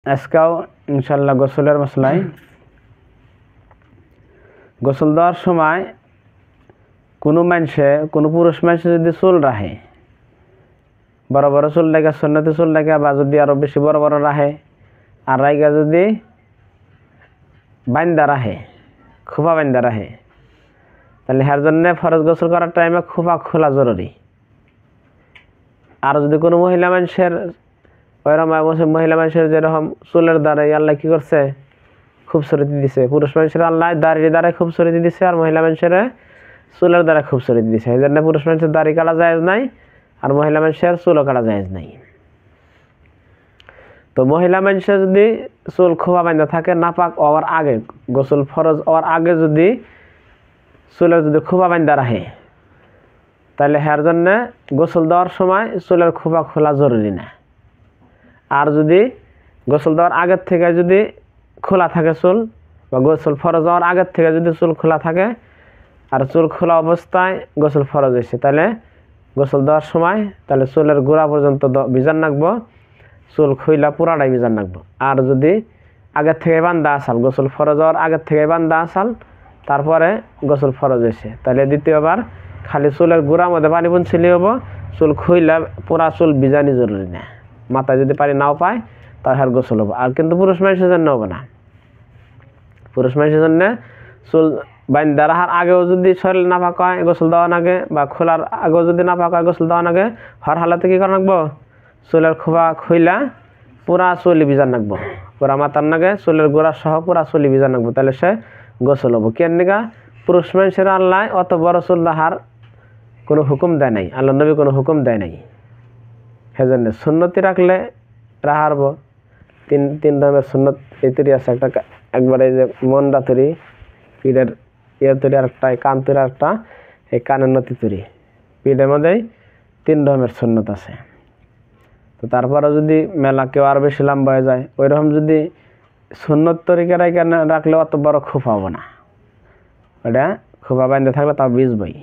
আজকেও ইনশাল্লাহ গোসলের মশলায় গোসল দেওয়ার সময় কোনো পুরুষ মানুষে যদি চুল রাখে, বড় বড় চুল রাখে, সুন্নতি চুল রাখে, বা যদি আরো বেশি বড় বড় রাখে, আর রাইগা যদি বাইন্দা রাখে, খোপা বাইন্দা রাখে, তাহলে এর জন্য ফরজ গোসল করার টাইমে খোপা খোলা জরুরি। আর যদি কোনো মহিলা মানুষের মহিলা মানুষের যেরকম চুলের দ্বারা আল্লাহ কি করছে, খুবসুরতি দিছে। পুরুষ মানুষের আল্লাহ দাড়ির দ্বারা খুবসুরতি দিছে, আর মহিলা মানুষের চুলের দ্বারা খুবসুরতি দিছে। এই জন্য পুরুষ মানুষের দাড়ি কাটা জায়েজ নাই, আর মহিলা মানুষের চুলও কাটা জায়েজ নাই। তো মহিলা মানুষের যদি চুল খোপা বাঁধা থাকে নাপাক হওয়ার আগে, গোসল ফরজ হওয়ার আগে যদি চুলের যদি খোপা বাঁধা রাখে, তাহলে এর জন্য গোসল দেওয়ার সময় চুলের খোপা খোলা জরুরি না। আর যদি গোসল দেওয়ার আগের থেকে যদি খোলা থাকে চুল, বা গোসল ফরজ হওয়ার আগের থেকে যদি চুল খোলা থাকে, আর চুল খোলা অবস্থায় গোসল ফরজ হয়েছে, তাহলে গোসল দেওয়ার সময় তাহলে চুলের গোড়া পর্যন্ত বিজান রাখবো, চুল খুইলা পুরাটাই বিজান রাখবো। আর যদি আগের থেকে বান্ধা আসাল, গোসল ফরজ হওয়ার আগের থেকে বান্ধা আসাল, তারপরে গোসল ফরজ হয়েছে, তাহলে দ্বিতীয়বার খালি চুলের গোড়ার মধ্যে পানি বুনছিলি হবো, চুল খুইলা পুরা চুল বিজানি জরুরি না। মাথায় যদি পানি নাও পায় তাহলে গোসল হবো। আর কিন্তু পুরুষ মানুষের জন্য হবে না। পুরুষ মানুষের জন্য চুল বান্ধা রাখার আগেও যদি শরীর নাপাক হয় গোসল দেওয়ার আগে, বা খোলার আগেও যদি নাপাক হয় গোসল দেওয়ার আগে, হর হালাতে কি করে রাখবো, চুলের খোপা খুইলা পুরা চুলি বিজান রাখবো, পুরা মাথার নাগে চুলের গোড়া সহ পুরা চুলি বিজান রাখবো, তাহলে সে গোসল হবো। কেন নিকা পুরুষ মানুষের আল্লাহ অত বড় চুল রাখার কোনো হুকুম দেয় নাই, আল্লাহ নবী কোনো হুকুম দেয় নাই। সেজন্য সুন্নতি রাখলে রাহারব। তিন ধরনের সুন্নত এই তৈরি আছে, একবারে যে মনটা তৈরি, পিঠের ইয়ে তৈরি, আরেকটা কান তৈরি, আরেকটা এই কানের নতি তৈরি। পিঠের মধ্যেই 3 ধরনের সুন্নত আছে। তো তারপরে যদি মেলা কেউ আর বেশি লম্বা হয়ে যায়, ওই রকম যদি সুন্নত তরিকা রাখলে অত বড় খোপা হবো না, ওটা খোপা বাঁধতে থাকলে তাও বিজবই।